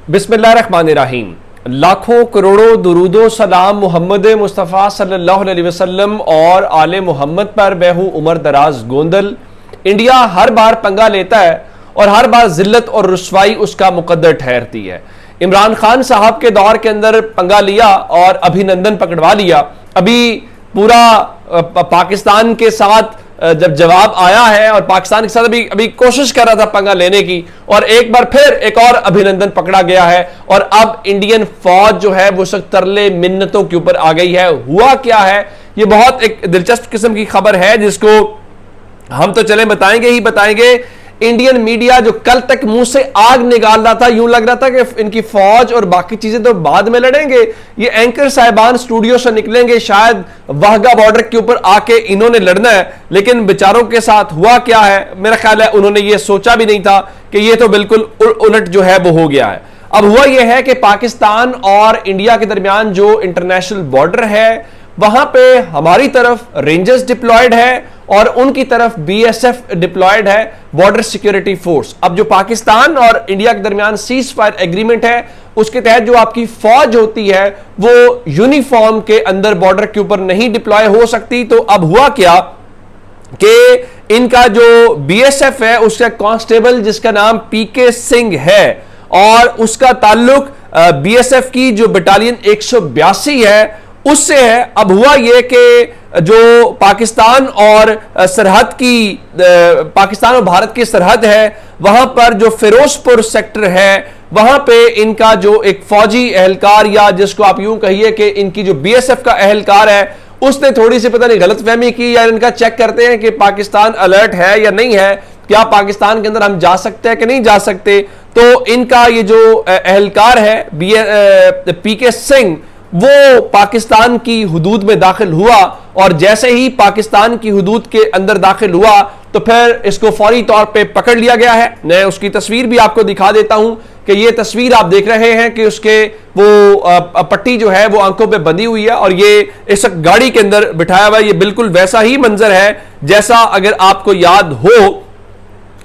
बिस्मिल्लाहिर्रहमानिर्रहीम। लाखों करोड़ों दुरूदो सलाम मोहम्मद मुस्तफ़ा सल्लल्लाहु अलैहि वसल्लम और आले मोहम्मद पर मैं हूं उमर दराज गोंदल। इंडिया हर बार पंगा लेता है और हर बार जिल्लत और रुसवाई उसका मुकद्दर ठहरती है। इमरान खान साहब के दौर के अंदर पंगा लिया और अभिनंदन पकड़वा लिया। अभी पूरा पाकिस्तान के साथ जब जवाब आया है और पाकिस्तान के साथ अभी कोशिश कर रहा था पंगा लेने की, और एक बार फिर एक और अभिनंदन पकड़ा गया है और अब इंडियन फौज जो है वो तरले मिन्नतों के ऊपर आ गई है। हुआ क्या है, ये बहुत एक दिलचस्प किस्म की खबर है जिसको हम तो चले बताएंगे ही बताएंगे। इंडियन मीडिया जो कल तक मुंह से आग निकाल रहा था, यूं लग रहा था कि इनकी फौज और बाकी चीजें तो बाद में लड़ेंगे, ये एंकर साहिबान स्टूडियो से निकलेंगे, शायद वाहगा बॉर्डर के ऊपर आके इन्होंने लड़ना है। लेकिन बेचारों के साथ हुआ क्या है, मेरा ख्याल है उन्होंने ये सोचा भी नहीं था कि ये तो बिल्कुल उलट जो है वो हो गया है। अब हुआ यह है कि पाकिस्तान और इंडिया के दरमियान जो इंटरनेशनल बॉर्डर है वहां पे हमारी तरफ रेंजर्स डिप्लॉयड है और उनकी तरफ बीएसएफ डिप्लॉयड है, बॉर्डर सिक्योरिटी फोर्स। अब जो पाकिस्तान और इंडिया के दरमियान सीज फायर एग्रीमेंट है उसके तहत जो आपकी फौज होती है वो यूनिफॉर्म के अंदर बॉर्डर के ऊपर नहीं डिप्लॉय हो सकती। तो अब हुआ क्या कि इनका जो बीएसएफ है उसका कांस्टेबल जिसका नाम पीके सिंह है और उसका ताल्लुक बीएसएफ की जो बटालियन 182 है उससे है। अब हुआ यह कि जो पाकिस्तान और सरहद की पाकिस्तान और भारत की सरहद है वहां पर जो फिरोजपुर सेक्टर है वहां पे इनका जो एक फौजी एहलकार या जिसको आप यूं कहिए कि इनकी जो बीएसएफ का एहलकार है उसने थोड़ी सी पता नहीं गलतफहमी की या इनका चेक करते हैं कि पाकिस्तान अलर्ट है या नहीं है, क्या पाकिस्तान के अंदर हम जा सकते हैं कि नहीं जा सकते। तो इनका ये जो एहलकार है पीके सिंह वो पाकिस्तान की हुदूद में दाखिल हुआ और जैसे ही पाकिस्तान की हुदूद के अंदर दाखिल हुआ तो फिर इसको फौरी तौर पे पकड़ लिया गया है। मैं उसकी तस्वीर भी आपको दिखा देता हूं कि ये तस्वीर आप देख रहे हैं कि उसके वो पट्टी जो है वो आंखों पे बंधी हुई है और ये इस गाड़ी के अंदर बिठाया हुआ है। ये बिल्कुल वैसा ही मंजर है जैसा अगर आपको याद हो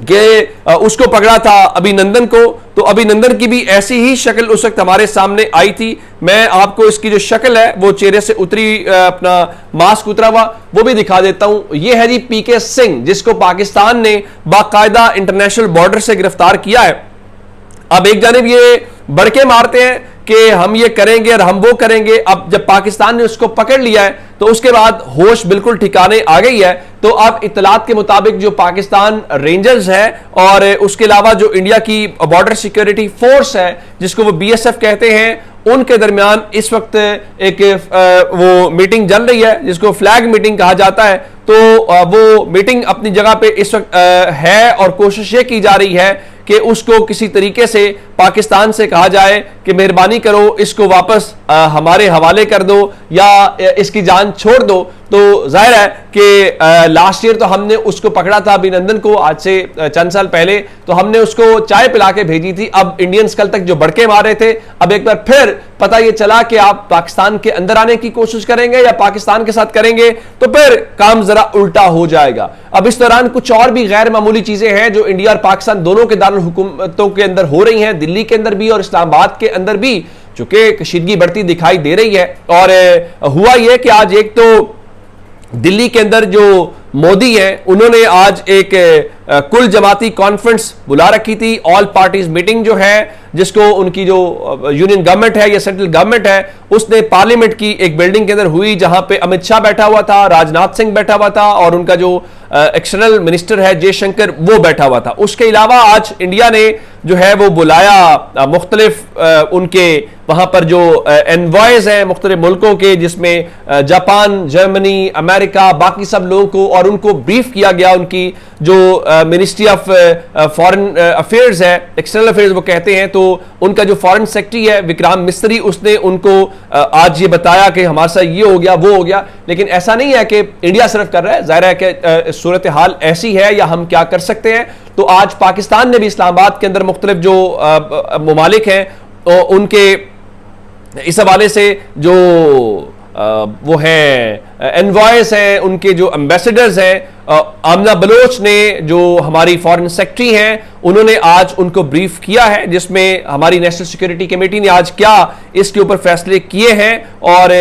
कि उसको पकड़ा था अभिनंदन को, तो अभिनंदन की भी ऐसी ही शक्ल उस वक्त हमारे सामने आई थी। मैं आपको इसकी जो शक्ल है वो चेहरे से उतरी अपना मास्क उतरा हुआ वो भी दिखा देता हूं। ये है जी पीके सिंह जिसको पाकिस्तान ने बाकायदा इंटरनेशनल बॉर्डर से गिरफ्तार किया है। अब एक जानिब ये बड़के मारते हैं कि हम ये करेंगे और हम वो करेंगे। अब जब पाकिस्तान ने उसको पकड़ लिया है तो उसके बाद होश बिल्कुल ठिकाने आ गई है। तो अब इत्तलात के मुताबिक जो पाकिस्तान रेंजर्स है और उसके अलावा जो इंडिया की बॉर्डर सिक्योरिटी फोर्स है जिसको वो बीएसएफ कहते हैं उनके दरमियान इस वक्त एक वो मीटिंग चल रही है जिसको फ्लैग मीटिंग कहा जाता है। तो वो मीटिंग अपनी जगह पे इस वक्त है और कोशिश ये की जा रही है कि उसको किसी तरीके से पाकिस्तान से कहा जाए कि मेहरबानी करो इसको वापस हमारे हवाले कर दो या इसकी जान छोड़ दो। तो जाहिर है कि लास्ट ईयर तो हमने उसको पकड़ा था अभिनंदन को, आज से चंद साल पहले तो हमने उसको चाय पिला के भेजी थी। अब इंडियंस कल तक जो बड़के मार रहे थे अब एक बार फिर पता ये चला कि आप पाकिस्तान के अंदर आने की कोशिश करेंगे या पाकिस्तान के साथ करेंगे तो फिर काम जरा उल्टा हो जाएगा। अब इस दौरान कुछ और भी गैर मामूली चीजें हैं जो इंडिया और पाकिस्तान दोनों के दारुल हुकूमतों के अंदर हो रही हैं, दिल्ली के अंदर भी और इस्लामाबाद के अंदर भी, चूंकि कशीदगी बढ़ती दिखाई दे रही है। और हुआ यह कि आज एक तो दिल्ली के अंदर जो मोदी हैं उन्होंने आज एक कुल जमाती कॉन्फ्रेंस बुला रखी थी, ऑल पार्टीज मीटिंग जो है जिसको उनकी जो यूनियन गवर्नमेंट है या सेंट्रल गवर्नमेंट है उसने पार्लियामेंट की एक बिल्डिंग के अंदर हुई जहां पे अमित शाह बैठा हुआ था, राजनाथ सिंह बैठा हुआ था और उनका जो एक्सटर्नल मिनिस्टर है जयशंकर वो बैठा हुआ था। उसके अलावा आज इंडिया ने जो है वो बुलाया मुख्तलिफ उनके वहां पर जो एनवॉयज हैं मुख्तलिफ मुल्कों के जिसमें जापान, जर्मनी, अमेरिका, बाकी सब लोगों को, और उनको ब्रीफ किया गया। उनकी जो मिनिस्ट्री ऑफ फॉरेन अफेयर्स है, एक्सटर्नल अफेयर्स वो कहते हैं, तो उनका जो फॉरेन सेक्रेटरी है विक्राम मिस्त्री उसने उनको आज ये बताया कि हमारे साथ ये हो गया वो हो गया। लेकिन ऐसा नहीं है कि इंडिया सिर्फ कर रहा है, जाहिर है कि सूरत हाल ऐसी है या हम क्या कर सकते हैं। तो आज पाकिस्तान ने भी इस्लामाबाद के अंदर मुख्तलिफ जो ममालिक हैं उनके इस हवाले से जो वो हैं एनवॉयस हैं, उनके जो एम्बेसडर्स हैं आमना बलोच ने, जो हमारी फॉरेन सेक्रेटरी हैं, उन्होंने आज उनको ब्रीफ किया है, जिसमें हमारी नेशनल सिक्योरिटी कमेटी ने आज क्या इसके ऊपर फैसले किए हैं और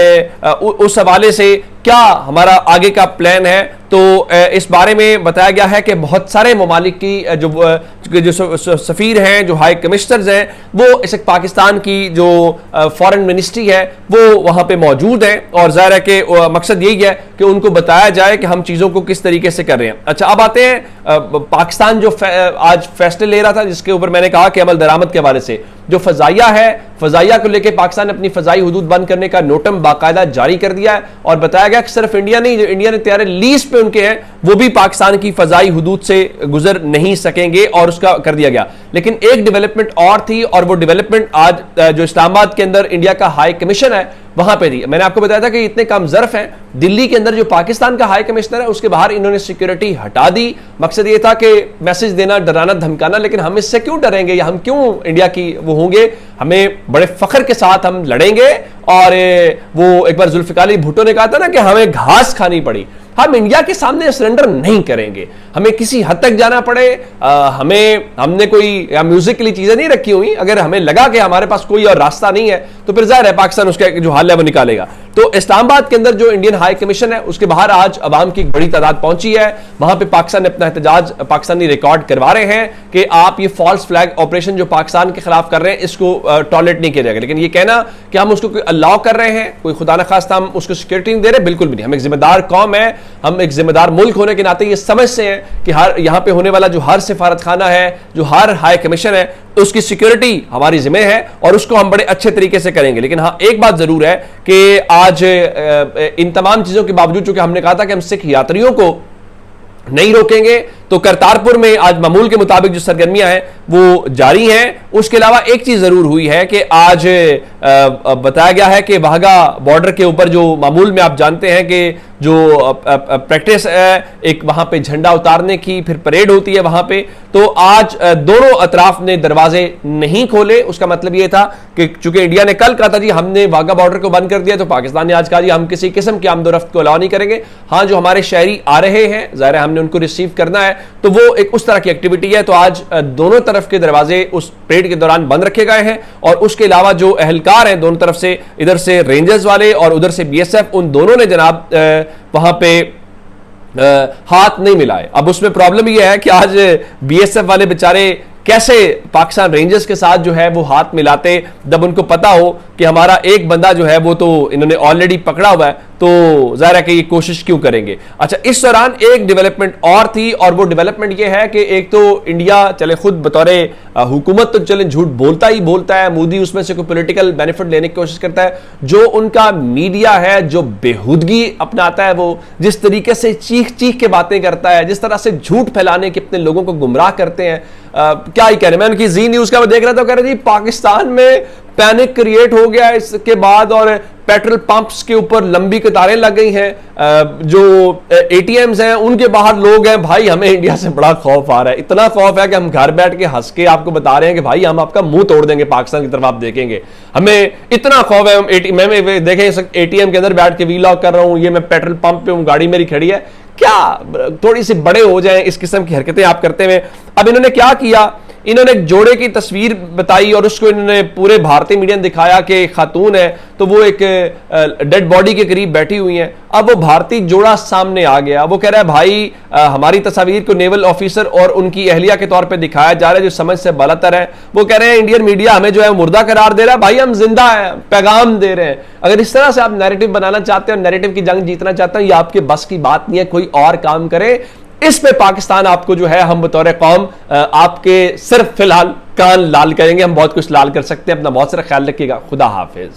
उस हवाले से क्या हमारा आगे का प्लान है। तो इस बारे में बताया गया है कि बहुत सारे ममालिक की जो सफीर हैं, जो हाई कमिश्नर्स हैं, वो इस पाकिस्तान की जो फॉरेन मिनिस्ट्री है वो वहां पे मौजूद है और जाहिर है कि मकसद यही है कि उनको बताया जाए कि हम चीजों को किस तरीके से कर रहे हैं। अच्छा, अब आते हैं पाकिस्तान जो आज फैसले ले रहा था, जिसके ऊपर मैंने कहा कि अमल दरामद के हवाले से जो फजाइया है, फजाइया को लेकर पाकिस्तान ने अपनी फजाई हुदूद बंद करने का नोटम बाकायदा जारी कर दिया है और बताया गया कि सिर्फ इंडिया नहीं, जो इंडिया ने तैयार लीज पे उनके हैं वो भी पाकिस्तान की फजाई हुदूद से गुजर नहीं सकेंगे और उसका कर दिया गया। लेकिन एक डेवलपमेंट और थी और वो डेवलपमेंट आज जो इस्लामाबाद के अंदर इंडिया का हाई कमीशन है वहां पे थी। मैंने आपको बताया था कि इतने कम ज़र्फ हैं, दिल्ली के अंदर जो पाकिस्तान का हाई कमिश्नर है उसके बाहर इन्होंने सिक्योरिटी हटा दी। मकसद ये था कि मैसेज देना, डराना, धमकाना, लेकिन हम इससे क्यों डरेंगे या हम क्यों इंडिया की वो होंगे, हमें बड़े फख्र के साथ हम लड़ेंगे। और वो एक बार जुल्फिकार अली भुट्टो ने कहा था ना कि हमें घास खानी पड़ी, हम इंडिया के सामने सरेंडर नहीं करेंगे, हमें किसी हद तक जाना पड़े। हमने कोई म्यूजिक के लिए चीजें नहीं रखी हुई, अगर हमें लगा कि हमारे पास कोई और रास्ता नहीं है तो फिर जाहिर है पाकिस्तान उसका जो हल है वो निकालेगा। तो इस्लामाबाद के अंदर जो इंडियन हाई कमीशन है उसके बाहर आज अवाम की एक बड़ी तादाद पहुंची है। वहां पे पाकिस्तान ने अपना एहतजाज पाकिस्तानी रिकॉर्ड करवा रहे हैं कि आप ये फॉल्स फ्लैग ऑपरेशन जो पाकिस्तान के खिलाफ कर रहे हैं इसको टॉलरेट नहीं किया जाएगा। लेकिन ये कहना कि हम उसको अलाउ कर रहे हैं, कोई खुदा न खास्ता हम उसको सिक्योरिटी नहीं दे रहे, बिल्कुल भी नहीं। हम एक जिम्मेदार कौम है, हम एक जिम्मेदार मुल्क होने के नाते ये समझते हैं कि हर यहां पे होने वाला जो हर सिफारत खाना है, जो हर हाई कमीशन है, उसकी सिक्योरिटी हमारी जिम्मे है और उसको हम बड़े अच्छे तरीके से करेंगे। लेकिन हाँ, एक बात जरूर है कि आज इन तमाम चीजों के बावजूद, चूंकि हमने कहा था कि हम सिख यात्रियों को नहीं रोकेंगे, तो करतारपुर में आज मामूल के मुताबिक जो सरगर्मियां हैं वो जारी हैं। उसके अलावा एक चीज जरूर हुई है कि आज बताया गया है कि वाघा बॉर्डर के ऊपर जो मामूल में आप जानते हैं कि जो प्रैक्टिस है एक वहां पे झंडा उतारने की, फिर परेड होती है वहां पे, तो आज दोनों अतराफ ने दरवाजे नहीं खोले। उसका मतलब ये था कि चूंकि इंडिया ने कल कहा था जी हमने वाघा बॉर्डर को बंद कर दिया, तो पाकिस्तान ने आज कहा जी हम किसी किस्म की आमदोरफ्त को अलाउ नहीं करेंगे। हाँ, जो हमारे शहरी आ रहे हैं जाहिर है हमने उनको रिसीव करना है, तो वो एक उस तरह की एक्टिविटी है। तो आज दोनों तरफ के दरवाजे उस परेड के दौरान बंद रखे गए हैं और उसके अलावा जो अहलकार हैं दोनों तरफ से, इधर से रेंजर्स वाले और उधर से बीएसएफ, उन दोनों ने जनाब वहां पे हाथ नहीं मिलाए। अब उसमें प्रॉब्लम यह है कि आज बीएसएफ वाले बेचारे कैसे पाकिस्तान रेंजर्स के साथ जो है वो हाथ मिलाते जब उनको पता हो कि हमारा एक बंदा जो है वो तो इन्होंने ऑलरेडी पकड़ा हुआ है, तो जाहिर है कि ये कोशिश क्यों करेंगे। अच्छा, इस दौरान एक डेवलपमेंट और थी और वो डेवलपमेंट ये है कि एक तो इंडिया चले खुद बतौर हुकूमत तो चले झूठ बोलता ही बोलता है, मोदी उसमें से कोई पॉलिटिकल बेनिफिट लेने की कोशिश करता है। जो उनका मीडिया है जो बेहुदगी अपनाता है, वो जिस तरीके से चीख चीख के बातें करता है, जिस तरह से झूठ फैलाने के अपने लोगों को गुमराह करते हैं, क्या ही कह रहे। मैं उनकी जी न्यूज का देख रहा था, कह रहे जी पाकिस्तान में पैनिक क्रिएट हो गया इसके बाद और पेट्रोल पंप्स के ऊपर लंबी कतारें लग गई हैं, जो एटीएम्स हैं उनके बाहर लोग हैं। भाई हमें इंडिया से बड़ा खौफ आ रहा है, इतना खौफ है कि हम घर बैठ के हंस के आपको बता रहे हैं कि भाई हम आपका मुंह तोड़ देंगे पाकिस्तान की तरफ आप देखेंगे, हमें इतना खौफ है। हम देखें एटीएम के अंदर बैठ के वीलॉग कर रहा हूं, ये मैं पेट्रोल पंप पे हूं, गाड़ी मेरी खड़ी है, क्या थोड़ी सी बड़े हो जाएं इस किस्म की हरकतें आप करते हुए। अब इन्होंने क्या किया, इन्होंने एक जोड़े की तस्वीर बताई और उसको इन्होंने पूरे भारतीय मीडिया ने दिखाया कि खातून है तो वो एक डेड बॉडी के करीब बैठी हुई है। अब वो भारतीय जोड़ा सामने आ गया, वो कह रहा है भाई हमारी तस्वीर को नेवल ऑफिसर और उनकी अहलिया के तौर पे दिखाया जा रहा है जो समझ से बालातर है। वो कह रहे हैं इंडियन मीडिया हमें जो है मुर्दा करार दे रहा है, भाई हम जिंदा है, पैगाम दे रहे हैं। अगर इस तरह से आप नैरेटिव बनाना चाहते हैं और नैरेटिव की जंग जीतना चाहते हैं, ये आपके बस की बात नहीं है, कोई और काम करे। इस पे पाकिस्तान आपको जो है हम बतौर कौम आपके सिर्फ फिलहाल कान लाल करेंगे, हम बहुत कुछ लाल कर सकते हैं। अपना बहुत सारा ख्याल रखिएगा, खुदा हाफिज।